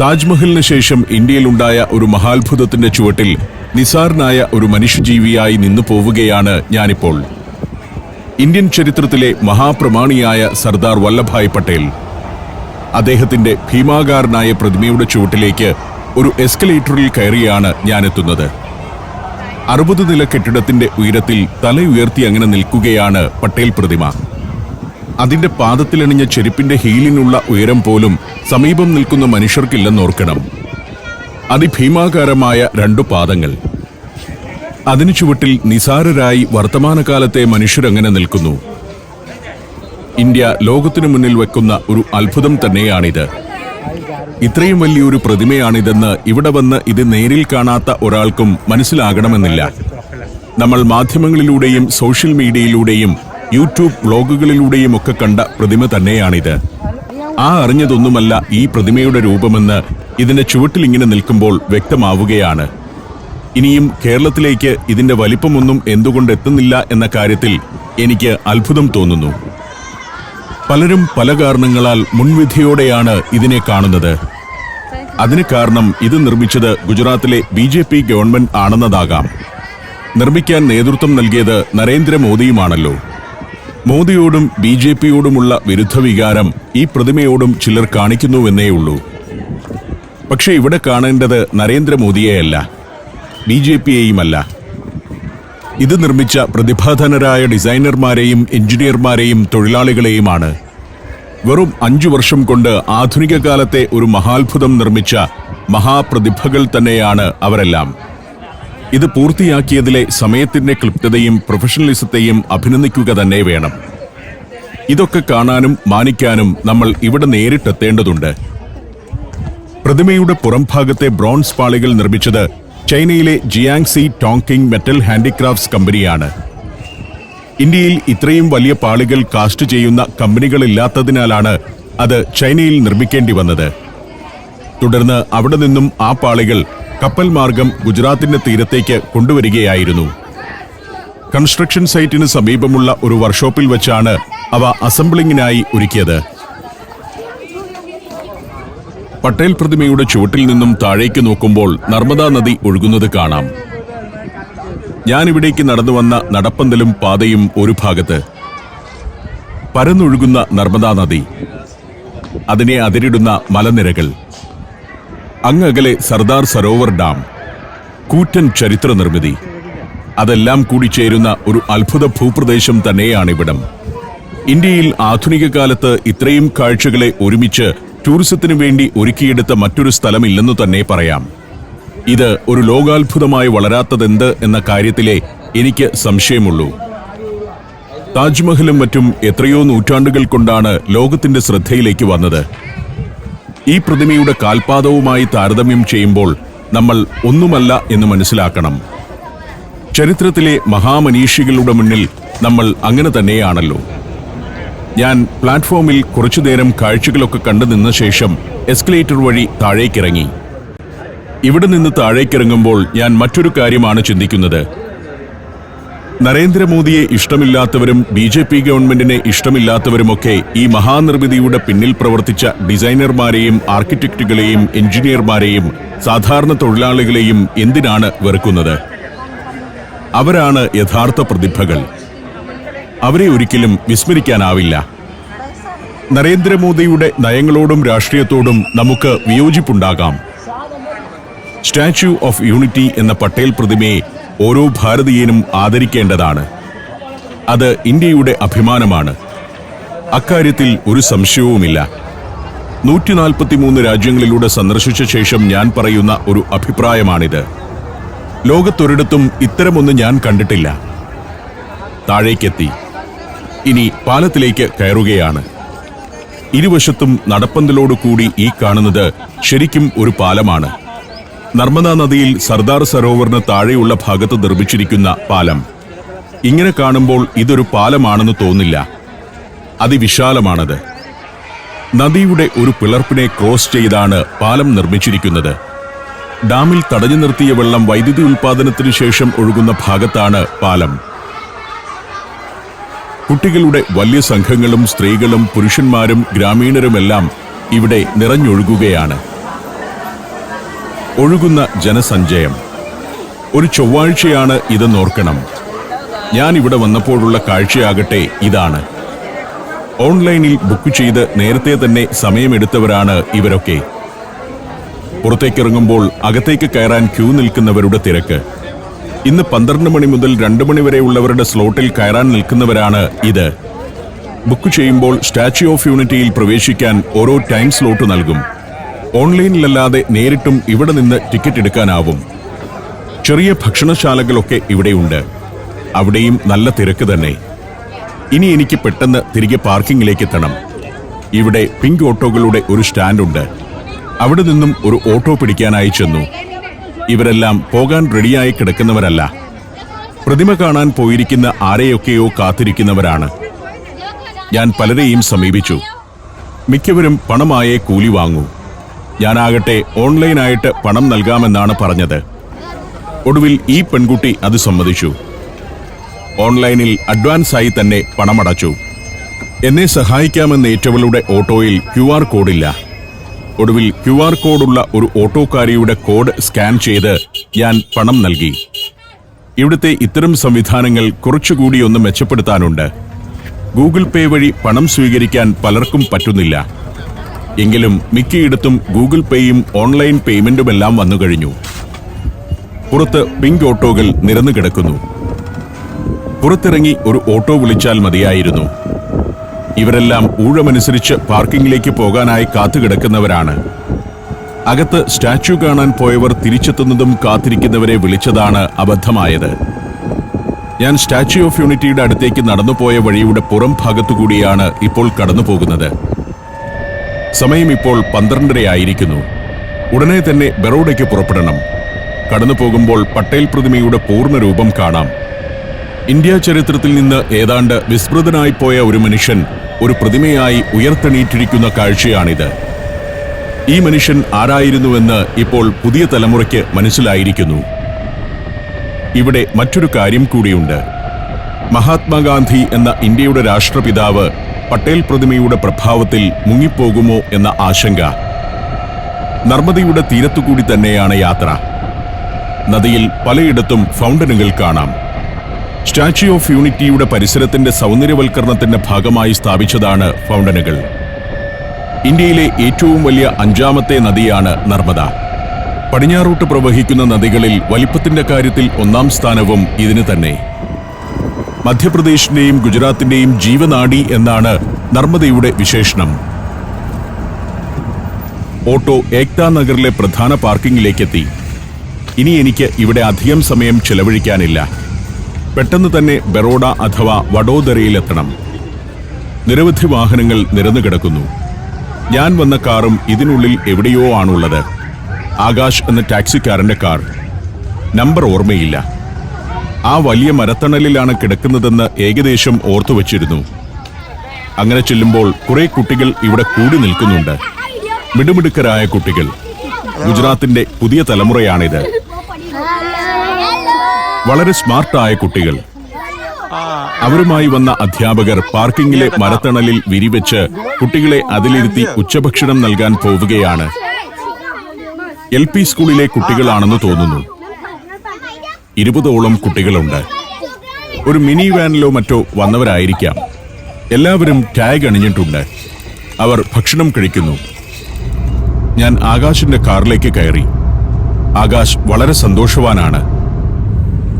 താജ്മഹലിന് ശേഷം ഇന്ത്യയിലുണ്ടായ ഒരു മഹാത്ഭുതത്തിന്റെ ചുവട്ടിൽ നിസാരനായ ഒരു മനുഷ്യജീവിയായി നിന്നു പോവുകയാണ് ഞാനിപ്പോൾ. ഇന്ത്യൻ ചരിത്രത്തിലെ മഹാപ്രമാണിയായ സർദാർ വല്ലഭായ് പട്ടേൽ. അദ്ദേഹത്തിന്റെ ഭീമാകാരനായ പ്രതിമയുടെ ചുവട്ടിലേക്ക് ഒരു എസ്കലേറ്ററിൽ കയറിയാണ് ഞാനെത്തുന്നത്. 60 നില കെട്ടിടത്തിന്റെ ഉയരത്തിൽ തലയുയർത്തി അങ്ങനെ നിൽക്കുകയാണ് പട്ടേൽ പ്രതിമ. അതിന്റെ പാദത്തിലണിഞ്ഞ ചെരുപ്പിന്റെ ഹീലിനുള്ള ഉയരം പോലും സമീപം നിൽക്കുന്ന മനുഷ്യർക്കില്ലെന്നോർക്കണം. അതിഭീമാകാരമായ 2 പാദങ്ങൾ. അതിനു ചുവട്ടിൽ നിസാരരായി വർത്തമാനകാലത്തെ മനുഷ്യരങ്ങനെ നിൽക്കുന്നു. ഇന്ത്യ ലോകത്തിനു മുന്നിൽ വെക്കുന്ന ഒരു അത്ഭുതം തന്നെയാണിത്. ഇത്രയും വലിയൊരു പ്രതിമയാണിതെന്ന് ഇവിടെ വന്ന് ഇത് നേരിൽ കാണാത്ത ഒരാൾക്കും മനസ്സിലാകണമെന്നില്ല. നമ്മൾ മാധ്യമങ്ങളിലൂടെയും സോഷ്യൽ മീഡിയയിലൂടെയും യൂട്യൂബ് വ്ലോഗുകളിലൂടെയും ഒക്കെ കണ്ട പ്രതിമ തന്നെയാണിത്. അറിഞ്ഞതൊന്നുമല്ല ഈ പ്രതിമയുടെ രൂപമെന്ന് ഇതിന്റെ ചുവട്ടിൽ ഇങ്ങനെ നിൽക്കുമ്പോൾ വ്യക്തമാവുകയാണ്. ഇനിയും കേരളത്തിലേക്ക് ഇതിന്റെ വലിപ്പമൊന്നും എന്തുകൊണ്ട് എത്തുന്നില്ല എന്ന കാര്യത്തിൽ എനിക്ക് അത്ഭുതം തോന്നുന്നു. പലരും പല കാരണങ്ങളാൽ മുൻവിധിയോടെയാണ് ഇതിനെ കാണുന്നത്. അതിന് കാരണം ഇത് നിർമ്മിച്ചത് ഗുജറാത്തിലെ BJP ഗവൺമെന്റ് ആണെന്നതാകാം. നിർമ്മിക്കാൻ നേതൃത്വം നൽകിയത് നരേന്ദ്രമോദിയുമാണല്ലോ. മോദിയോടും BJPയോടുമുള്ള വിരുദ്ധ വികാരം ഈ പ്രതിമയോടും ചിലർ കാണിക്കുന്നുവെന്നേയുള്ളൂ. പക്ഷേ ഇവിടെ കാണേണ്ടത് നരേന്ദ്രമോദിയെയല്ല, BJPയെയുമല്ല. ഇത് നിർമ്മിച്ച പ്രതിഭാധനരായ ഡിസൈനർമാരെയും എഞ്ചിനീയർമാരെയും തൊഴിലാളികളെയുമാണ്. വെറും 5 വർഷം കൊണ്ട് ആധുനിക കാലത്തെ ഒരു മഹാത്ഭുതം നിർമ്മിച്ച മഹാപ്രതിഭകൾ തന്നെയാണ് അവരെല്ലാം. ഇത് പൂർത്തിയാക്കിയതിലെ സമയത്തിന്റെ ക്ലിപ്തതയും പ്രൊഫഷണലിസത്തെയും അഭിനന്ദിക്കുക തന്നെ വേണം. ഇതൊക്കെ കാണാനും മാനിക്കാനും നമ്മൾ ഇവിടെ നേരിട്ടെത്തേണ്ടതുണ്ട്. പ്രതിമയുടെ പുറംഭാഗത്തെ ബ്രോൺസ് പാളികൾ നിർമ്മിച്ചത് ചൈനയിലെ ജിയാങ്സി ടോങ്കിങ് മെറ്റൽ ഹാൻഡിക്രാഫ്റ്റ്സ് കമ്പനിയാണ്. ഇന്ത്യയിൽ ഇത്രയും വലിയ പാളികൾ കാസ്റ്റ് ചെയ്യുന്ന കമ്പനികളില്ലാത്തതിനാലാണ് അത് ചൈനയിൽ നിർമ്മിക്കേണ്ടി വന്നത്. തുടർന്ന് അവിടെ നിന്നും ആ പാളികൾ കപ്പൽ മാർഗം ഗുജറാത്തിന്റെ തീരത്തേക്ക് കൊണ്ടുവരികയായിരുന്നു. കൺസ്ട്രക്ഷൻ സൈറ്റിന് സമീപമുള്ള ഒരു വർക്ക്ഷോപ്പിൽ വെച്ചാണ് അവ അസംബ്ലിങ്ങിനായി ഒരുക്കിയത്. പട്ടേൽ പ്രതിമയുടെ ചുവട്ടിൽ നിന്നും താഴേക്ക് നോക്കുമ്പോൾ നർമ്മദാ നദി ഒഴുകുന്നത് കാണാം. ഞാനിവിടേക്ക് നടന്നു വന്ന നടപ്പന്തലും പാതയും ഒരു ഭാഗത്ത്. പരന്നൊഴുകുന്ന നർമ്മദാ നദി, അതിനെ അതിരിടുന്ന മലനിരകൾ, അങ്ങകലെ സർദാർ സരോവർ ഡാം, കൂറ്റൻ ചരിത്ര നിർമ്മിതി, അതെല്ലാം കൂടി ചേരുന്ന ഒരു അത്ഭുത ഭൂപ്രദേശം തന്നെയാണിവിടം. ഇന്ത്യയിൽ ആധുനിക കാലത്ത് ഇത്രയും കാഴ്ചകളെ ഒരുമിച്ച് ടൂറിസത്തിനു വേണ്ടി ഒരുക്കിയെടുത്ത മറ്റൊരു സ്ഥലമില്ലെന്നു തന്നെ പറയാം. ഇത് ഒരു ലോകാത്ഭുതമായി വളരാത്തതെന്ത് എന്ന കാര്യത്തിലെ എനിക്ക് സംശയമുള്ളൂ. താജ്മഹലും മറ്റും എത്രയോ നൂറ്റാണ്ടുകൾ കൊണ്ടാണ് ലോകത്തിന്റെ ശ്രദ്ധയിലേക്ക് വന്നത്. ഈ പ്രതിമയുടെ കാൽപാദവുമായി താരതമ്യം ചെയ്യുമ്പോൾ നമ്മൾ ഒന്നുമല്ല എന്ന് മനസ്സിലാക്കണം. ചരിത്രത്തിലെ മഹാമനീഷികളുടെ മുന്നിൽ നമ്മൾ അങ്ങനെ തന്നെയാണല്ലോ. ഞാൻ പ്ലാറ്റ്ഫോമിൽ കുറച്ചുനേരം കാഴ്ചകളൊക്കെ കണ്ടു നിന്ന ശേഷം എസ്കലേറ്റർ വഴി താഴേക്കിറങ്ങി. ഇവിടെ നിന്ന് താഴേക്കിറങ്ങുമ്പോൾ ഞാൻ മറ്റൊരു കാര്യമാണ് ചിന്തിക്കുന്നത്. നരേന്ദ്രമോദിയെ ഇഷ്ടമില്ലാത്തവരും BJP ഗവൺമെന്റിനെ ഇഷ്ടമില്ലാത്തവരുമൊക്കെ ഈ മഹാനിർമ്മിതിയുടെ പിന്നിൽ പ്രവർത്തിച്ച ഡിസൈനർമാരെയും ആർക്കിടെക്റ്റുകളെയും എഞ്ചിനീയർമാരെയും സാധാരണ തൊഴിലാളികളെയും എന്തിനാണ് വെറുക്കുന്നത്? അവരാണ് യഥാർത്ഥ പ്രതിഭകൾ. അവരെ ഒരിക്കലും വിസ്മരിക്കാനാവില്ല. നരേന്ദ്രമോദിയുടെ നയങ്ങളോടും രാഷ്ട്രീയത്തോടും നമുക്ക് വിയോജിപ്പുണ്ടാകാം. സ്റ്റാച്യു ഓഫ് യൂണിറ്റി എന്ന പട്ടേൽ പ്രതിമയെ ഓരോ ഭാരതീയനും ആദരിക്കേണ്ടതാണ്. അത് ഇന്ത്യയുടെ അഭിമാനമാണ്. അക്കാര്യത്തിൽ ഒരു സംശയവുമില്ല. 143 രാജ്യങ്ങളിലൂടെ സന്ദർശിച്ച ശേഷം ഞാൻ പറയുന്ന ഒരു അഭിപ്രായമാണിത്. ലോകത്തൊരിടത്തും ഇത്തരമൊന്ന് ഞാൻ കണ്ടിട്ടില്ല. താഴേക്കെത്തി. ഇനി പാലത്തിലേക്ക് കയറുകയാണ്. ഇരുവശത്തും നടപ്പന്തലോടുകൂടി ഈ കാണുന്നത് ശരിക്കും ഒരു പാലമാണ്. നർമ്മദാ നദിയിൽ സർദാർ സരോവറിന് താഴെയുള്ള ഭാഗത്ത് നിർമ്മിച്ചിരിക്കുന്ന പാലം. ഇങ്ങനെ കാണുമ്പോൾ ഇതൊരു പാലമാണെന്ന് തോന്നില്ല. അതിവിശാലമാണത്. നദിയുടെ ഒരു പിളർപ്പിനെ ക്രോസ് ചെയ്താണ് പാലം നിർമ്മിച്ചിരിക്കുന്നത്. ഡാമിൽ തടഞ്ഞു നിർത്തിയ വെള്ളം വൈദ്യുതി ഉൽപാദനത്തിനു ശേഷം ഒഴുകുന്ന ഭാഗത്താണ് പാലം. കുട്ടികളുടെ വലിയ സംഘങ്ങളും സ്ത്രീകളും പുരുഷന്മാരും ഗ്രാമീണരുമെല്ലാം ഇവിടെ നിറഞ്ഞൊഴുകുകയാണ്. ഒഴുകുന്ന ജനസഞ്ചയം. ഒരു ചൊവ്വാഴ്ചയാണ് ഇതെന്നോർക്കണം. ഞാൻ ഇവിടെ വന്നപ്പോഴുള്ള കാഴ്ചയാകട്ടെ ഇതാണ്. ഓൺലൈനിൽ ബുക്ക് ചെയ്ത് നേരത്തെ തന്നെ സമയമെടുത്തവരാണ് ഇവരൊക്കെ. പുറത്തേക്കിറങ്ങുമ്പോൾ അകത്തേക്ക് കയറാൻ ക്യൂ നിൽക്കുന്നവരുടെ തിരക്ക്. ഇന്ന് 12 മണി മുതൽ 2 മണി വരെ ഉള്ളവരുടെ സ്ലോട്ടിൽ കയറാൻ നിൽക്കുന്നവരാണ് ഇത്. ബുക്ക് ചെയ്യുമ്പോൾ സ്റ്റാച്യു ഓഫ് യൂണിറ്റിയിൽ പ്രവേശിക്കാൻ ഓരോ ടൈം സ്ലോട്ട് നൽകും. ഓൺലൈനിലല്ലാതെ നേരിട്ടും ഇവിടെ നിന്ന് ടിക്കറ്റ് എടുക്കാനാവും. ചെറിയ ഭക്ഷണശാലകളൊക്കെ ഇവിടെയുണ്ട്. അവിടെയും നല്ല തിരക്ക് തന്നെ. ഇനി എനിക്ക് പെട്ടെന്ന് തിരികെ പാർക്കിങ്ങിലേക്ക് എത്തണം. ഇവിടെ പിങ്ക് ഓട്ടോകളുടെ ഒരു സ്റ്റാൻഡുണ്ട്. അവിടെ നിന്നും ഒരു ഓട്ടോ പിടിക്കാനായി ചെന്നു. ഇവരെല്ലാം പോകാൻ റെഡിയായി കിടക്കുന്നവരല്ല. പ്രതിമ കാണാൻ പോയിരിക്കുന്ന ആരെയൊക്കെയോ കാത്തിരിക്കുന്നവരാണ്. ഞാൻ പലരെയും സമീപിച്ചു. മിക്കവരും പണമായേ കൂലി വാങ്ങൂ. ഞാനാകട്ടെ ഓൺലൈനായിട്ട് പണം നൽകാമെന്നാണ് പറഞ്ഞത്. ഒടുവിൽ ഈ പെൺകുട്ടി അത് സമ്മതിച്ചു. ഓൺലൈനിൽ അഡ്വാൻസായി തന്നെ പണമടച്ചു. എന്നെ സഹായിക്കാമെന്നേറ്റവളുടെ ഓട്ടോയിൽ QR കോഡില്ല. ഒടുവിൽ QR കോഡുള്ള ഒരു ഓട്ടോക്കാരിയുടെ കോഡ് സ്കാൻ ചെയ്ത് ഞാൻ പണം നൽകി. ഇവിടുത്തെ ഇത്തരം സംവിധാനങ്ങൾ കുറച്ചുകൂടി ഒന്ന് മെച്ചപ്പെടുത്താനുണ്ട്. ഗൂഗിൾ പേ വഴി പണം സ്വീകരിക്കാൻ പലർക്കും പറ്റുന്നില്ല. എങ്കിലും മിക്കയിടത്തും ഗൂഗിൾ പേയും ഓൺലൈൻ പേയ്മെന്റുമെല്ലാം വന്നുകഴിഞ്ഞു. പുറത്ത് പിങ്ക് ഓട്ടോകൾ നിരന്നു കിടക്കുന്നു. പുറത്തിറങ്ങി ഒരു ഓട്ടോ വിളിച്ചാൽ മതിയായിരുന്നു. ഇവരെല്ലാം ഊഴമനുസരിച്ച് പാർക്കിങ്ങിലേക്ക് പോകാനായി കാത്തുകിടക്കുന്നവരാണ്. അകത്ത് സ്റ്റാച്യു കാണാൻ പോയവർ തിരിച്ചെത്തുന്നതും കാത്തിരിക്കുന്നവരെ വിളിച്ചതാണ് അബദ്ധമായത്. ഞാൻ സ്റ്റാച്യു ഓഫ് യൂണിറ്റിയുടെ അടുത്തേക്ക് നടന്നുപോയ വഴിയുടെ പുറം ഭാഗത്തുകൂടിയാണ് ഇപ്പോൾ കടന്നു പോകുന്നത്. സമയം ഇപ്പോൾ 12:30 ആയിരിക്കുന്നു. ഉടനെ തന്നെ ബറോഡയ്ക്ക് പുറപ്പെടണം. കടന്നു പോകുമ്പോൾ പട്ടേൽ പ്രതിമയുടെ പൂർണ്ണ രൂപം കാണാം. ഇന്ത്യ ചരിത്രത്തിൽ നിന്ന് ഏതാണ്ട് വിസ്മൃതനായി പോയ ഒരു മനുഷ്യൻ ഒരു പ്രതിമയായി ഉയർത്തെണീറ്റിരിക്കുന്ന കാഴ്ചയാണിത്. ഈ മനുഷ്യൻ ആരായിരുന്നുവെന്ന് ഇപ്പോൾ പുതിയ തലമുറയ്ക്ക് മനസ്സിലായിരിക്കുന്നു. ഇവിടെ മറ്റൊരു കാര്യം കൂടിയുണ്ട്. മഹാത്മാഗാന്ധി എന്ന ഇന്ത്യയുടെ രാഷ്ട്രപിതാവ് പട്ടേൽ പ്രതിമയുടെ പ്രഭാവത്തിൽ മുങ്ങിപ്പോകുമോ എന്ന ആശങ്ക. നർമ്മദയുടെ തീരത്തുകൂടി തന്നെയാണ് യാത്ര. നദിയിൽ പലയിടത്തും ഫൗണ്ടനുകൾ കാണാം. സ്റ്റാച്യു ഓഫ് യൂണിറ്റിയുടെ പരിസരത്തിന്റെ സൗന്ദര്യവൽക്കരണത്തിന്റെ ഭാഗമായി സ്ഥാപിച്ചതാണ് ഫൗണ്ടനുകൾ. ഇന്ത്യയിലെ ഏറ്റവും വലിയ 5ാമത്തെ നദിയാണ് നർമ്മദ. പടിഞ്ഞാറോട്ട് പ്രവഹിക്കുന്ന നദികളിൽ വലിപ്പത്തിന്റെ കാര്യത്തിൽ 1ാം സ്ഥാനവും ഇതിന് തന്നെ. മധ്യപ്രദേശിന്റെയും ഗുജറാത്തിന്റെയും ജീവനാഡി എന്നാണ് നർമ്മദയുടെ വിശേഷണം. ഓട്ടോ ഏക്താ നഗറിലെ പ്രധാന പാർക്കിങ്ങിലേക്കെത്തി. ഇനി എനിക്ക് ഇവിടെ അധികം സമയം ചെലവഴിക്കാനില്ല. പെട്ടെന്ന് തന്നെ ബറോഡ അഥവാ വഡോദരയിലെത്തണം. നിരവധി വാഹനങ്ങൾ നിരന്നു കിടക്കുന്നു. ഞാൻ വന്ന കാറും ഇതിനുള്ളിൽ എവിടെയോ ആണുള്ളത്. ആകാശ് എന്ന ടാക്സിക്കാരന്റെ കാർ. നമ്പർ ഓർമ്മയില്ല. ആ വലിയ മരത്തണലിലാണ് കിടക്കുന്നതെന്ന് ഏകദേശം ഓർത്തുവച്ചിരുന്നു. അങ്ങനെ ചെല്ലുമ്പോൾ കുറെ കുട്ടികൾ ഇവിടെ കൂടി നിൽക്കുന്നുണ്ട്. മിടുമിടുക്കരായ കുട്ടികൾ. ഗുജറാത്തിന്റെ പുതിയ തലമുറയാണിത്. വളരെ സ്മാർട്ടായ കുട്ടികൾ. അവരുമായി വന്ന അധ്യാപകർ പാർക്കിങ്ങിലെ മരത്തണലിൽ വിരിവെച്ച് കുട്ടികളെ അതിലിരുത്തി ഉച്ചഭക്ഷണം നൽകാൻ പോവുകയാണ്. LP സ്കൂളിലെ കുട്ടികളാണെന്ന് തോന്നുന്നു. 20ഓളം കുട്ടികളുണ്ട്. ഒരു മിനി വാനിലോ മറ്റോ വന്നവരായിരിക്കാം. എല്ലാവരും ടാഗ് അണിഞ്ഞിട്ടുണ്ട്. അവർ ഭക്ഷണം കഴിക്കുന്നു. ഞാൻ ആകാശിന്റെ കാറിലേക്ക് കയറി. ആകാശ് വളരെ സന്തോഷവാനാണ്.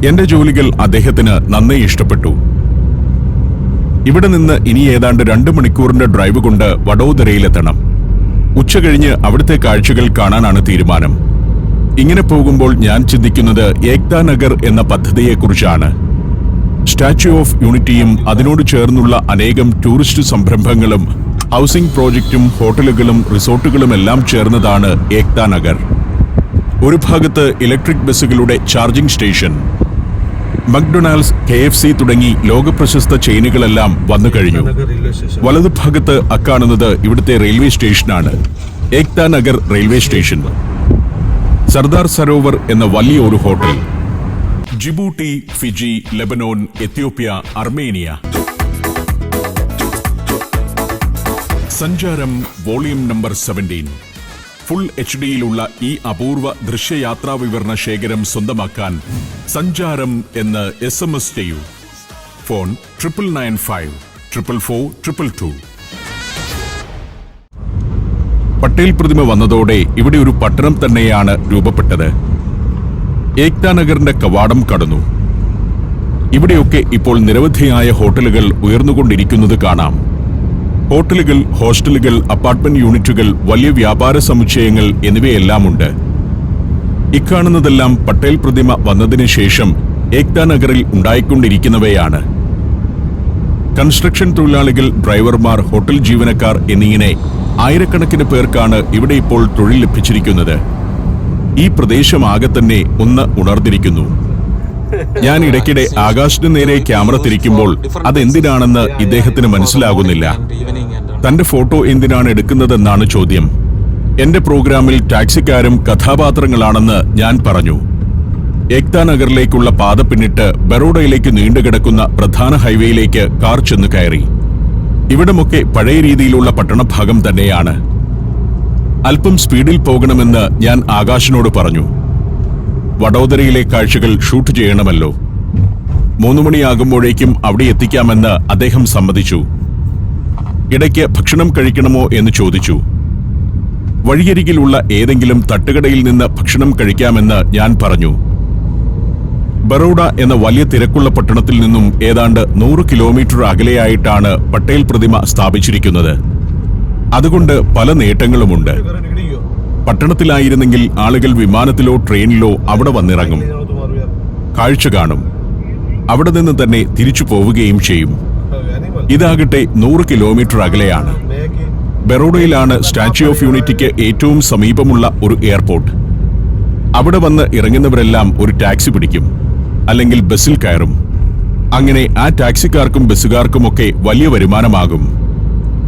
എന്റെ ജോലികൾ അദ്ദേഹത്തിന് നന്നേ ഇഷ്ടപ്പെട്ടു. ഇവിടെ നിന്ന് ഇനി ഏതാണ്ട് 2 മണിക്കൂറിന്റെ ഡ്രൈവ് കൊണ്ട് വഡോദരയിലെത്തണം. ഉച്ചകഴിഞ്ഞ് അവിടുത്തെ കാഴ്ചകൾ കാണാനാണ് തീരുമാനം. ഇങ്ങനെ പോകുമ്പോൾ ഞാൻ ചിന്തിക്കുന്നത് ഏക്താ നഗർ എന്ന പദ്ധതിയെക്കുറിച്ചാണ്. സ്റ്റാച്യു ഓഫ് യൂണിറ്റിയും അതിനോട് ചേർന്നുള്ള അനേകം ടൂറിസ്റ്റ് സംരംഭങ്ങളും ഹൗസിംഗ് പ്രോജക്റ്റും ഹോട്ടലുകളും റിസോർട്ടുകളും എല്ലാം ചേർന്നതാണ് ഏക്താ നഗർ. ഒരു ഭാഗത്ത് ഇലക്ട്രിക് ബസ്സുകളുടെ ചാർജിംഗ് സ്റ്റേഷൻ, മക്ഡൊണാൾഡ്സ്, KFC തുടങ്ങി ലോകപ്രശസ്ത ചെയിനുകളെല്ലാം വന്നു കഴിഞ്ഞു. വലതുഭാഗത്ത് അക്കാണുന്നത് ഇവിടുത്തെ റെയിൽവേ സ്റ്റേഷനാണ്. ഏക്താ നഗർ റെയിൽവേ സ്റ്റേഷൻ. സർദാർ സരോവർ എന്ന വലിയ ഒരു hotel. Djibouti, Fiji, Lebanon, Ethiopia, Armenia. സഞ്ചാരം വോളിയം നമ്പർ 17. ഫുൾ HD-യിലുള്ള ഈ അപൂർവ ദൃശ്യയാത്രാ വിവരണ ശേഖരം സ്വന്തമാക്കാൻ സഞ്ചാരം എന്ന് SMS ചെയ്യൂ. ഫോൺ 9995 444 222. പട്ടേൽ പ്രതിമ വന്നതോടെ ഇവിടെ ഒരു പട്ടണം തന്നെയാണ് രൂപപ്പെട്ടത്. ഏക്താ നഗറിന്റെ കവാടം കടന്നു. ഇവിടെയൊക്കെ ഇപ്പോൾ നിരവധിയായ ഹോട്ടലുകൾ ഉയർന്നുകൊണ്ടിരിക്കുന്നത് കാണാം. ഹോട്ടലുകൾ, ഹോസ്റ്റലുകൾ, അപ്പാർട്ട്മെന്റ് യൂണിറ്റുകൾ, വലിയ വ്യാപാര സമുച്ചയങ്ങൾ എന്നിവയെല്ലാമുണ്ട്. ഇക്കാണുന്നതെല്ലാം പട്ടേൽ പ്രതിമ വന്നതിന് ശേഷം ഏക്താ നഗറിൽ ഉണ്ടായിക്കൊണ്ടിരിക്കുന്നവയാണ്. കൺസ്ട്രക്ഷൻ തൊഴിലാളികൾ, ഡ്രൈവർമാർ, ഹോട്ടൽ ജീവനക്കാർ എന്നിങ്ങനെ ആയിരക്കണക്കിന് പേർക്കാണ് ഇവിടെ ഇപ്പോൾ തൊഴിൽ ലഭിച്ചിരിക്കുന്നത്. ഈ പ്രദേശമാകെ തന്നെ ഒന്ന് ഉണർന്നിരിക്കുന്നു. ഞാൻ ഇടയ്ക്കിടെ ആകാശിന് നേരെ ക്യാമറ തിരിക്കുമ്പോൾ അതെന്തിനാണെന്ന് ഇദ്ദേഹത്തിന് മനസ്സിലാകുന്നില്ല. തന്റെ ഫോട്ടോ എന്തിനാണ് എടുക്കുന്നതെന്നാണ് ചോദ്യം. എന്റെ പ്രോഗ്രാമിൽ ടാക്സിക്കാരും കഥാപാത്രങ്ങളാണെന്ന് ഞാൻ പറഞ്ഞു. ഏക്താ നഗറിലേക്കുള്ള പാത പിന്നിട്ട് ബറോഡയിലേക്ക് നീണ്ടുകിടക്കുന്ന പ്രധാന ഹൈവേയിലേക്ക് കാർ ചെന്ന് കയറി. ഇവിടമൊക്കെ പഴയ രീതിയിലുള്ള പട്ടണഭാഗം തന്നെയാണ്. അല്പം സ്പീഡിൽ പോകണമെന്ന് ഞാൻ ആകാശിനോട് പറഞ്ഞു. വഡോദരയിലെ കാഴ്ചകൾ ഷൂട്ട് ചെയ്യണമല്ലോ. 3 മണിയാകുമ്പോഴേക്കും അവിടെ എത്തിക്കാമെന്ന് അദ്ദേഹം സമ്മതിച്ചു. ഇടയ്ക്ക് ഭക്ഷണം കഴിക്കണമോ എന്ന് ചോദിച്ചു. വഴിയരികിലുള്ള ഏതെങ്കിലും തട്ടുകടയിൽ നിന്ന് ഭക്ഷണം കഴിക്കാമെന്ന് ഞാൻ പറഞ്ഞു. ബറോഡ എന്ന വലിയ തിരക്കുള്ള പട്ടണത്തിൽ നിന്നും ഏതാണ്ട് 100 കിലോമീറ്റർ അകലെയായിട്ടാണ് പട്ടേൽ പ്രതിമ സ്ഥാപിച്ചിരിക്കുന്നത്. അതുകൊണ്ട് പല നേട്ടങ്ങളുമുണ്ട്. പട്ടണത്തിലായിരുന്നെങ്കിൽ ആളുകൾ വിമാനത്തിലോ ട്രെയിനിലോ അവിടെ വന്നിറങ്ങും, കാഴ്ച കാണും, അവിടെ നിന്ന് തന്നെ തിരിച്ചു പോവുകയും ചെയ്യും. ഇതാകട്ടെ 100 കിലോമീറ്റർ അകലെയാണ്. ബറോഡയിലാണ് സ്റ്റാച്യു ഓഫ് യൂണിറ്റിക്ക് ഏറ്റവും സമീപമുള്ള ഒരു എയർപോർട്ട്. അവിടെ വന്ന് ഇറങ്ങുന്നവരെല്ലാം ഒരു ടാക്സി പിടിക്കും, അല്ലെങ്കിൽ ബസ്സിൽ കയറും. അങ്ങനെ ആ ടാക്സിക്കാർക്കും ബസ്സുകാർക്കുമൊക്കെ വലിയ വരുമാനമാകും.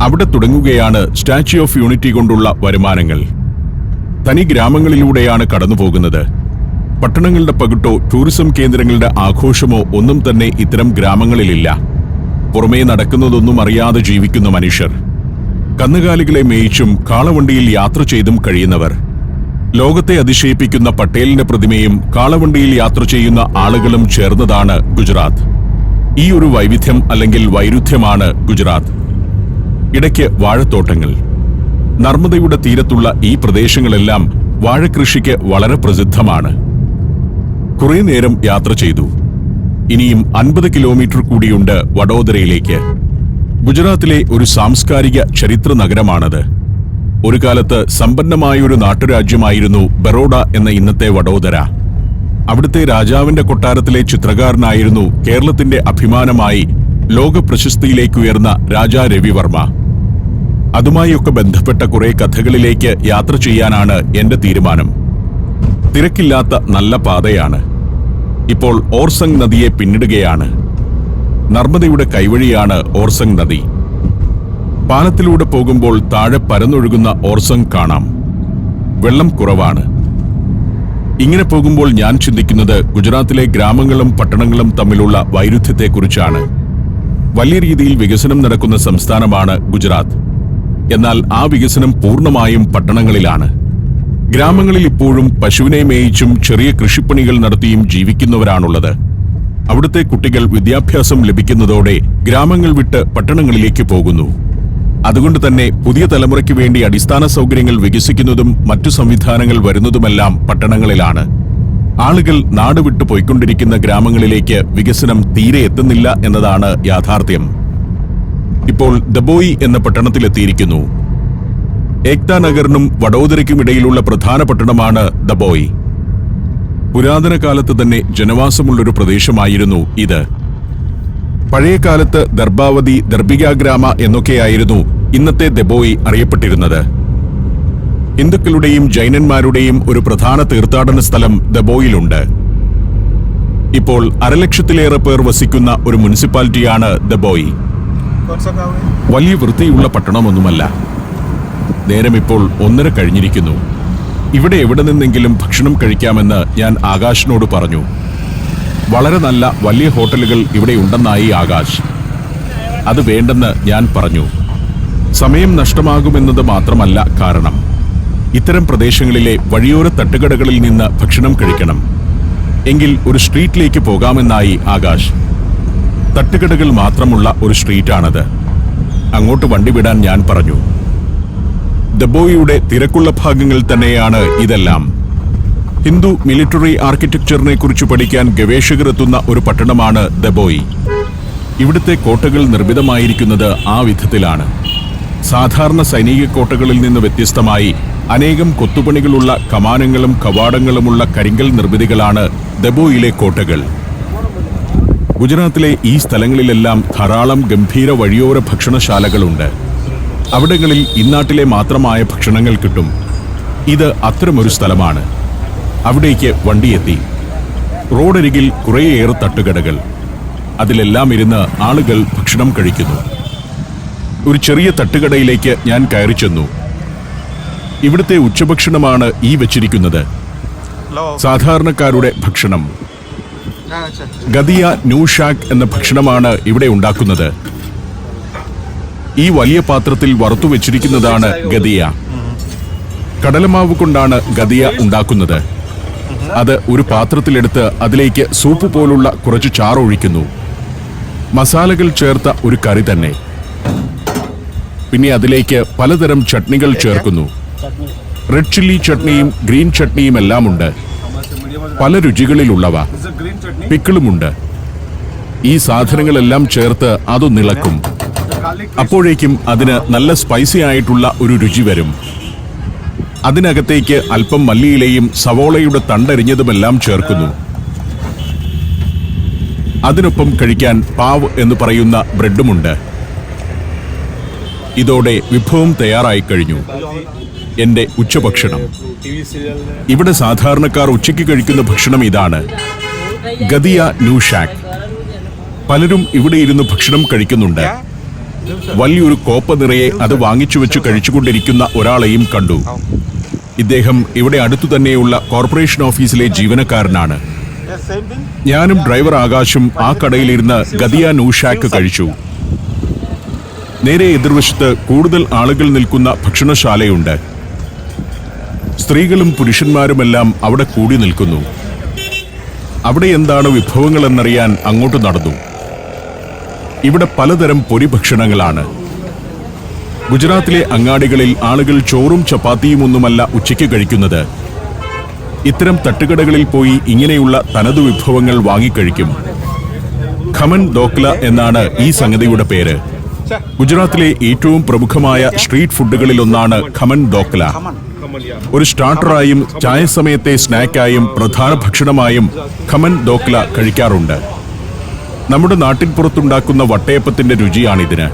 അവിടെ തുടങ്ങുകയാണ് സ്റ്റാച്യു ഓഫ് യൂണിറ്റി കൊണ്ടുള്ള വരുമാനങ്ങൾ. തനി ഗ്രാമങ്ങളിലൂടെയാണ് കടന്നുപോകുന്നത്. പട്ടണങ്ങളുടെ പകിട്ടോ ടൂറിസം കേന്ദ്രങ്ങളുടെ ആഘോഷമോ ഒന്നും തന്നെ ഇത്തരം ഗ്രാമങ്ങളിലില്ല. പുറമേ നടക്കുന്നതൊന്നും അറിയാതെ ജീവിക്കുന്ന മനുഷ്യർ, കന്നുകാലികളെ മേയിച്ചും കാളവണ്ടിയിൽ യാത്ര ചെയ്തും കഴിയുന്നവർ. ലോകത്തെ അതിശയിപ്പിക്കുന്ന പട്ടേലിന്റെ പ്രതിമയും കാളവണ്ടിയിൽ യാത്ര ചെയ്യുന്ന ആളുകളും ചേർന്നതാണ് ഗുജറാത്ത്. ഈ ഒരു വൈവിധ്യം അല്ലെങ്കിൽ വൈരുദ്ധ്യമാണ് ഗുജറാത്ത്. ഇടയ്ക്ക് വാഴത്തോട്ടങ്ങൾ. നർമ്മദയുടെ തീരത്തുള്ള ഈ പ്രദേശങ്ങളെല്ലാം വാഴകൃഷിക്ക് വളരെ പ്രസിദ്ധമാണ്. കുറെ നേരം യാത്ര ചെയ്തു. ഇനിയും 50 കിലോമീറ്റർ കൂടിയുണ്ട് വഡോദരയിലേക്ക്. ഗുജറാത്തിലെ ഒരു സാംസ്കാരിക ചരിത്ര നഗരമാണത്. ഒരു കാലത്ത് സമ്പന്നമായൊരു നാട്ടുരാജ്യമായിരുന്നു ബറോഡ എന്ന ഇന്നത്തെ വഡോദര. അവിടുത്തെ രാജാവിന്റെ കൊട്ടാരത്തിലെ ചിത്രകാരനായിരുന്നു കേരളത്തിന്റെ അഭിമാനമായി ലോക പ്രശസ്തിയിലേക്കുയർന്ന രാജാ രവിവർമ്മ. അതുമായൊക്കെ ബന്ധപ്പെട്ട കുറെ കഥകളിലേക്ക് യാത്ര ചെയ്യാനാണ് എന്റെ തീരുമാനം. തിരക്കില്ലാത്ത നല്ല പാതയാണ്. ഇപ്പോൾ ഓർസംഗ് നദിയെ പിന്നിടുകയാണ്. നർമ്മദയുടെ കൈവഴിയാണ് ഓർസംഗ് നദി. പാലത്തിലൂടെ പോകുമ്പോൾ താഴെ പരന്നൊഴുകുന്ന ഓർസംഗ് കാണാം. വെള്ളം കുറവാണ്. ഇങ്ങനെ പോകുമ്പോൾ ഞാൻ ചിന്തിക്കുന്നത് ഗുജറാത്തിലെ ഗ്രാമങ്ങളും പട്ടണങ്ങളും തമ്മിലുള്ള വൈരുദ്ധ്യത്തെക്കുറിച്ചാണ്. വലിയ രീതിയിൽ വികസനം നടക്കുന്ന സംസ്ഥാനമാണ് ഗുജറാത്ത്. എന്നാൽ ആ വികസനം പൂർണ്ണമായും പട്ടണങ്ങളിലാണ്. ഗ്രാമങ്ങളിൽ ഇപ്പോഴും പശുവിനെ മേയിച്ചും ചെറിയ കൃഷിപ്പണികൾ നടത്തിയും ജീവിക്കുന്നവരാണുള്ളത്. അവിടുത്തെ കുട്ടികൾ വിദ്യാഭ്യാസം ലഭിക്കുന്നതോടെ ഗ്രാമങ്ങൾ വിട്ട് പട്ടണങ്ങളിലേക്ക് പോകുന്നു. അതുകൊണ്ട് തന്നെ പുതിയ തലമുറയ്ക്ക് വേണ്ടി അടിസ്ഥാന സൗകര്യങ്ങൾ വികസിക്കുന്നതും മറ്റു സംവിധാനങ്ങൾ വരുന്നതുമെല്ലാം പട്ടണങ്ങളിലാണ്. ആളുകൾ നാട് വിട്ടു പോയിക്കൊണ്ടിരിക്കുന്ന ഗ്രാമങ്ങളിലേക്ക് വികസനം തീരെ എത്തുന്നില്ല എന്നതാണ് യാഥാർത്ഥ്യം. ഇപ്പോൾ ദബോയി എന്ന പട്ടണത്തിലെത്തിയിരിക്കുന്നു. ഏക്താ നഗറിനും വഡോദരയ്ക്കുമിടയിലുള്ള പ്രധാന പട്ടണമാണ് ദബോയി. പുരാതന കാലത്ത് തന്നെ ജനവാസമുള്ളൊരു പ്രദേശമായിരുന്നു ഇത്. പഴയ കാലത്ത് ദർബാവതി, ദർബിക ഗ്രാമ എന്നൊക്കെയായിരുന്നു ഇന്നത്തെ ദബോയി അറിയപ്പെട്ടിരുന്നത്. ഹിന്ദുക്കളുടെയും ജൈനന്മാരുടെയും ഒരു പ്രധാന തീർത്ഥാടന സ്ഥലം ദബോയിലുണ്ട്. ഇപ്പോൾ 1,00,000-ലേറെ പേർ വസിക്കുന്ന ഒരു മുനിസിപ്പാലിറ്റിയാണ് ദബോയി. വലിയ വൃത്തിയുള്ള പട്ടണമൊന്നുമല്ല. നേരം ഇപ്പോൾ 1:30 കഴിഞ്ഞിരിക്കുന്നു. ഇവിടെ എവിടെ നിന്നെങ്കിലും ഭക്ഷണം കഴിക്കാമെന്ന് ഞാൻ ആകാശിനോട് പറഞ്ഞു. വളരെ നല്ല വലിയ ഹോട്ടലുകൾ ഇവിടെ ഉണ്ടെന്നായി ആകാശ്. അത് വേണ്ടെന്ന് ഞാൻ പറഞ്ഞു. സമയം നഷ്ടമാകുമെന്നത് മാത്രമല്ല കാരണം. ഇത്തരം പ്രദേശങ്ങളിലെ വഴിയോര തട്ടുകടകളിൽ നിന്ന് ഭക്ഷണം കഴിക്കണം. എങ്കിൽ ഒരു സ്ട്രീറ്റിലേക്ക് പോകാമെന്നായി ആകാശ്. തട്ടുകടകൾ മാത്രമുള്ള ഒരു സ്ട്രീറ്റാണത്. അങ്ങോട്ട് വണ്ടി വിടാൻ ഞാൻ പറഞ്ഞു. ദബോയിയുടെ തിരക്കുള്ള ഭാഗങ്ങൾ തന്നെയാണ് ഇതെല്ലാം. ഹിന്ദു മിലിറ്ററി ആർക്കിടെക്ചറിനെ കുറിച്ച് പഠിക്കാൻ ഗവേഷകർ എത്തുന്ന ഒരു പട്ടണമാണ് ദബോയി. ഇവിടുത്തെ കോട്ടകൾ നിർമ്മിതമായിരിക്കുന്നത് ആ വിധത്തിലാണ്. സാധാരണ സൈനിക കോട്ടകളിൽ നിന്ന് വ്യത്യസ്തമായി അനേകം കൊത്തുപണികളുള്ള കമാനങ്ങളും കവാടങ്ങളുമുള്ള കരിങ്കൽ നിർമ്മിതികളാണ് ദബോയിലെ കോട്ടകൾ. ഗുജറാത്തിലെ ഈ സ്ഥലങ്ങളിലെല്ലാം ധാരാളം ഗംഭീര വഴിയോര ഭക്ഷണശാലകളുണ്ട്. അവിടങ്ങളിൽ ഇന്നാട്ടിലെ മാത്രമായ ഭക്ഷണങ്ങൾ കിട്ടും. ഇത് അത്തരമൊരു സ്ഥലമാണ്. അവിടേക്ക് വണ്ടിയെത്തി. റോഡരികിൽ കുറേയേറെ തട്ടുകടകൾ. അതിലെല്ലാം ഇരുന്ന് ആളുകൾ ഭക്ഷണം കഴിക്കുന്നു. ഒരു ചെറിയ തട്ടുകടയിലേക്ക് ഞാൻ കയറി ചെന്നു. ഇവിടുത്തെ ഉച്ചഭക്ഷണമാണ് ഈ വെച്ചിരിക്കുന്നത്. സാധാരണക്കാരുടെ ഭക്ഷണം. ഗദിയ നൂഷാക് എന്ന ഭക്ഷണമാണ് ഇവിടെ ഉണ്ടാക്കുന്നത്. ഈ വലിയ പാത്രത്തിൽ വറുത്തു വെച്ചിരിക്കുന്നതാണ് ഗദിയ. കടലമാവ് കൊണ്ടാണ് ഗദിയ ഉണ്ടാക്കുന്നത്. അത് ഒരു പാത്രത്തിലെടുത്ത് അതിലേക്ക് സൂപ്പ് പോലുള്ള കുറച്ച് ചാറൊഴിക്കുന്നു. മസാലകൾ ചേർത്ത ഒരു കറി തന്നെ. പിന്നെ അതിലേക്ക് പലതരം ചട്നികൾ ചേർക്കുന്നു. റെഡ് ചില്ലി ചട്നിയും ഗ്രീൻ ചട്നിയും എല്ലാം ഉണ്ട്. പല രുചികളിലുള്ളവ. പിക്കിളുമുണ്ട്. ഈ സാധനങ്ങളെല്ലാം ചേർത്ത് അത് നിളക്കും. അപ്പോഴേക്കും അതിന് നല്ല സ്പൈസി ആയിട്ടുള്ള ഒരു രുചി വരും. അതിനകത്തേക്ക് അല്പം മല്ലിയിലയും സവോളയുടെ തണ്ടരിഞ്ഞതുമെല്ലാം ചേർക്കുന്നു. അതിനൊപ്പം കഴിക്കാൻ പാവ് എന്ന് പറയുന്ന ബ്രെഡുമുണ്ട്. ഇതോടെ വിഭവം തയ്യാറായി കഴിഞ്ഞു. എന്റെ ഉച്ചഭക്ഷണം. ഇവിടെ സാധാരണക്കാർ ഉച്ചയ്ക്ക് കഴിക്കുന്ന ഭക്ഷണം ഇതാണ്, ഗദിയ നൂഷാക്. പലരും ഇവിടെ ഇരുന്ന് ഭക്ഷണം കഴിക്കുന്നുണ്ട്. വലിയൊരു കോപ്പ നിറയെ അത് വാങ്ങിച്ചു വെച്ച് കഴിച്ചുകൊണ്ടിരിക്കുന്ന ഒരാളെയും കണ്ടു. ഇദ്ദേഹം ഇവിടെ അടുത്തു തന്നെയുള്ള കോർപ്പറേഷൻ ഓഫീസിലെ ജീവനക്കാരനാണ്. ഞാനും ഡ്രൈവർ ആകാശും ആ കടയിലിരുന്ന് ഗദിയ നൂഷാക് കഴിച്ചു. നേരെ എതിർവശത്ത് കൂടുതൽ ആളുകൾ നിൽക്കുന്ന ഭക്ഷണശാലയുണ്ട്. സ്ത്രീകളും പുരുഷന്മാരുമെല്ലാം അവിടെ കൂടി നിൽക്കുന്നു. അവിടെ എന്താണ് വിഭവങ്ങളെന്നറിയാൻ അങ്ങോട്ട് നടന്നു. ഇവിടെ പലതരം പൊരി ഭക്ഷണങ്ങളാണ്. ഗുജറാത്തിലെ അങ്ങാടികളിൽ ആളുകൾ ചോറും ചപ്പാത്തിയും ഒന്നുമല്ല ഉച്ചയ്ക്ക് കഴിക്കുന്നത്. ഇത്തരം തട്ടുകടകളിൽ പോയി ഇങ്ങനെയുള്ള തനതു വിഭവങ്ങൾ വാങ്ങിക്കഴിക്കും. ഖമൻ ദോക്ല എന്നാണ് ഈ സംഗതിയുടെ പേര്. ഗുജറാത്തിലെ ഏറ്റവും പ്രമുഖമായ സ്ട്രീറ്റ് ഫുഡുകളിലൊന്നാണ് ഖമൻ ദോക്ല. ഒരു സ്റ്റാർട്ടറായും ചായ സമയത്തെ സ്നാക്കായും പ്രധാന ഭക്ഷണമായും ഖമൻ ദോക്ല കഴിക്കാറുണ്ട്. നമ്മുടെ നാട്ടിൻ പുറത്തുണ്ടാക്കുന്ന വട്ടയപ്പത്തിന്റെ രുചിയാണിതിന്.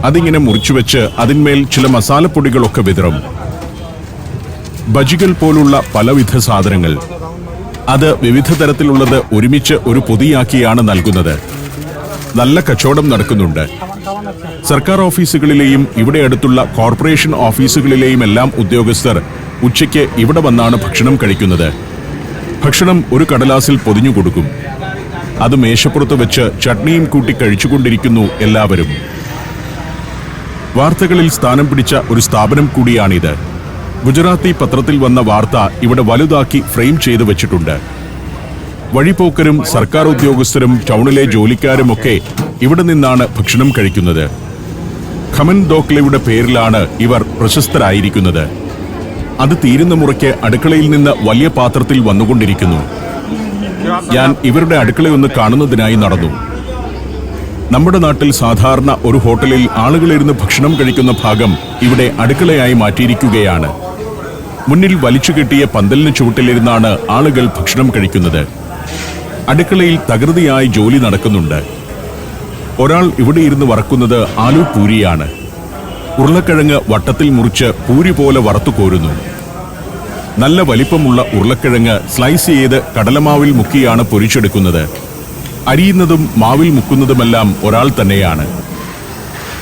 അതിങ്ങനെ മുറിച്ചുവെച്ച് അതിന്മേൽ ചില മസാലപ്പൊടികളൊക്കെ വിതറും. ബജികൾ പോലുള്ള പലവിധ സാധനങ്ങൾ. അത് വിവിധ തരത്തിലുള്ളത് ഒരുമിച്ച് ഒരു പൊതിയാക്കിയാണ് നൽകുന്നത്. നല്ല കച്ചവടം നടക്കുന്നുണ്ട്. സർക്കാർ ഓഫീസുകളിലെയും ഇവിടെ അടുത്തുള്ള കോർപ്പറേഷൻ ഓഫീസുകളിലെയും എല്ലാം ഉദ്യോഗസ്ഥർ ഉച്ചയ്ക്ക് ഇവിടെ വന്നാണ് ഭക്ഷണം കഴിക്കുന്നത്. ഭക്ഷണം ഒരു കടലാസിൽ പൊതിഞ്ഞു കൊടുക്കും. അത് മേശപ്പുറത്ത് വെച്ച് ചട്നിയും കൂട്ടി കഴിച്ചുകൊണ്ടിരിക്കുന്നു എല്ലാവരും. വാർത്തകളിൽ സ്ഥാനം പിടിച്ച ഒരു സ്ഥാപനം കൂടിയാണിത്. ഗുജറാത്തി പത്രത്തിൽ വന്ന വാർത്ത ഇവിടെ വലുതാക്കി ഫ്രെയിം ചെയ്തു വെച്ചിട്ടുണ്ട്. വഴിപോക്കരും സർക്കാർ ഉദ്യോഗസ്ഥരും ടൗണിലെ ജോലിക്കാരുമൊക്കെ ഇവിടെ നിന്നാണ് ഭക്ഷണം കഴിക്കുന്നത്. ഖമൻ ദോക്ലയുടെ പേരിലാണ് ഇവർ പ്രശസ്തരായിരിക്കുന്നത്. അത് തീരുന്ന മുറയ്ക്ക് അടുക്കളയിൽ നിന്ന് വലിയ പാത്രത്തിൽ വന്നുകൊണ്ടിരിക്കുന്നു. ഞാൻ ഇവരുടെ അടുക്കളയൊന്ന് കാണുന്നതിനായി നടന്നു. നമ്മുടെ നാട്ടിൽ സാധാരണ ഒരു ഹോട്ടലിൽ ആളുകളിരുന്ന് ഭക്ഷണം കഴിക്കുന്ന ഭാഗം ഇവിടെ അടുക്കളയായി മാറ്റിയിരിക്കുകയാണ്. മുന്നിൽ വലിച്ചു കെട്ടിയ പന്തലിന് ചുവട്ടിലിരുന്നാണ് ആളുകൾ ഭക്ഷണം കഴിക്കുന്നത്. അടുക്കളയിൽ തകൃതിയായി ജോലി നടക്കുന്നുണ്ട്. ഒരാൾ ഇവിടെ ഇരുന്ന് വറക്കുന്നത് ആലു പൂരിയാണ്. ഉരുളക്കിഴങ്ങ് വട്ടത്തിൽ മുറിച്ച് പൂരി പോലെ വറുത്തു കോരുന്നു. നല്ല വലിപ്പമുള്ള ഉരുളക്കിഴങ്ങ് സ്ലൈസ് ചെയ്ത് കടലമാവിൽ മുക്കിയാണ് പൊരിച്ചെടുക്കുന്നത്. അരിയുന്നതും മാവിൽ മുക്കുന്നതുമെല്ലാം ഒരാൾ തന്നെയാണ്.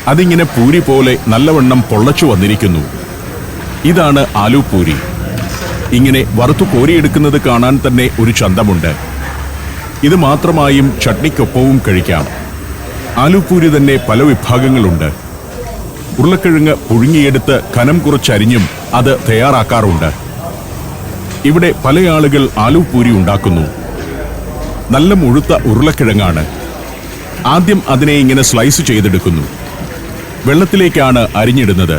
അതിങ്ങനെ പൂരി പോലെ നല്ലവണ്ണം പൊള്ളച്ചു വന്നിരിക്കുന്നു. ഇതാണ് ആലു പൂരി. ഇങ്ങനെ വറുത്തു കോരിയെടുക്കുന്നത് കാണാൻ തന്നെ ഒരു ചന്തമുണ്ട്. ഇത് മാത്രമായും ചട്നിക്കൊപ്പവും കഴിക്കാം. ആലുപൂരി തന്നെ പല വിഭാഗങ്ങളുണ്ട്. ഉരുളക്കിഴങ്ങ് പുഴുങ്ങിയെടുത്ത് കനം കുറച്ചരിഞ്ഞും അത് തയ്യാറാക്കാറുണ്ട്. ഇവിടെ പല ആളുകൾ ആലു പൂരി ഉണ്ടാക്കുന്നു. നല്ല മുഴുത്ത ഉരുളക്കിഴങ്ങാണ്. ആദ്യം അതിനെ ഇങ്ങനെ സ്ലൈസ് ചെയ്തെടുക്കുന്നു. വെള്ളത്തിലേക്കാണ് അരിഞ്ഞിടുന്നത്.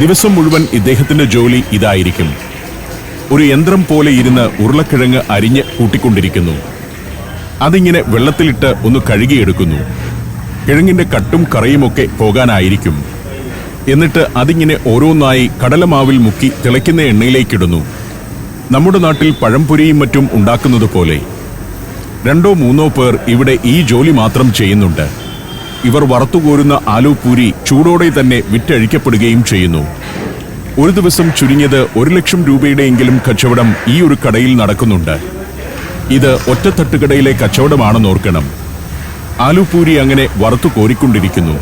ദിവസം മുഴുവൻ ഇദ്ദേഹത്തിന്റെ ജോലി ഇതായിരിക്കും. ഒരു യന്ത്രം പോലെ ഇരുന്ന് ഉരുളക്കിഴങ്ങ് അരിഞ്ഞ് കൂട്ടിക്കൊണ്ടിരിക്കുന്നു. അതിങ്ങനെ വെള്ളത്തിലിട്ട് ഒന്ന് കഴുകിയെടുക്കുന്നു. കിഴങ്ങിന്റെ കട്ടും കറയുമൊക്കെ പോകാനായിരിക്കും. എന്നിട്ട് അതിങ്ങനെ ഓരോന്നായി കടലമാവിൽ മുക്കി തിളയ്ക്കുന്ന എണ്ണയിലേക്കിടുന്നു. നമ്മുടെ നാട്ടിൽ പഴംപൊരിയും മറ്റും ഉണ്ടാക്കുന്നത് പോലെ 2-3 പേർ ഇവിടെ ഈ ജോലി മാത്രം ചെയ്യുന്നുണ്ട്. ഇവർ വറുത്തുകോരുന്ന ആലു പൂരി ചൂടോടെ തന്നെ വിറ്റഴിക്കപ്പെടുകയും ചെയ്യുന്നു. ഒരു ദിവസം ചുരുങ്ങിയത് 1 ലക്ഷം രൂപയുടെയെങ്കിലും കച്ചവടം ഈ ഒരു കടയിൽ നടക്കുന്നുണ്ട്. ഇത് ഒറ്റത്തട്ടുകടയിലെ കച്ചവടമാണെന്നോർക്കണം. ആലു പൂരി അങ്ങനെ വറുത്തു കോരിക്കൊണ്ടിരിക്കുന്നു.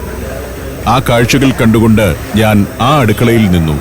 ആ കാഴ്ചകൾ കണ്ടുകൊണ്ട് ഞാൻ ആ അടുക്കളയിൽ നിന്നു.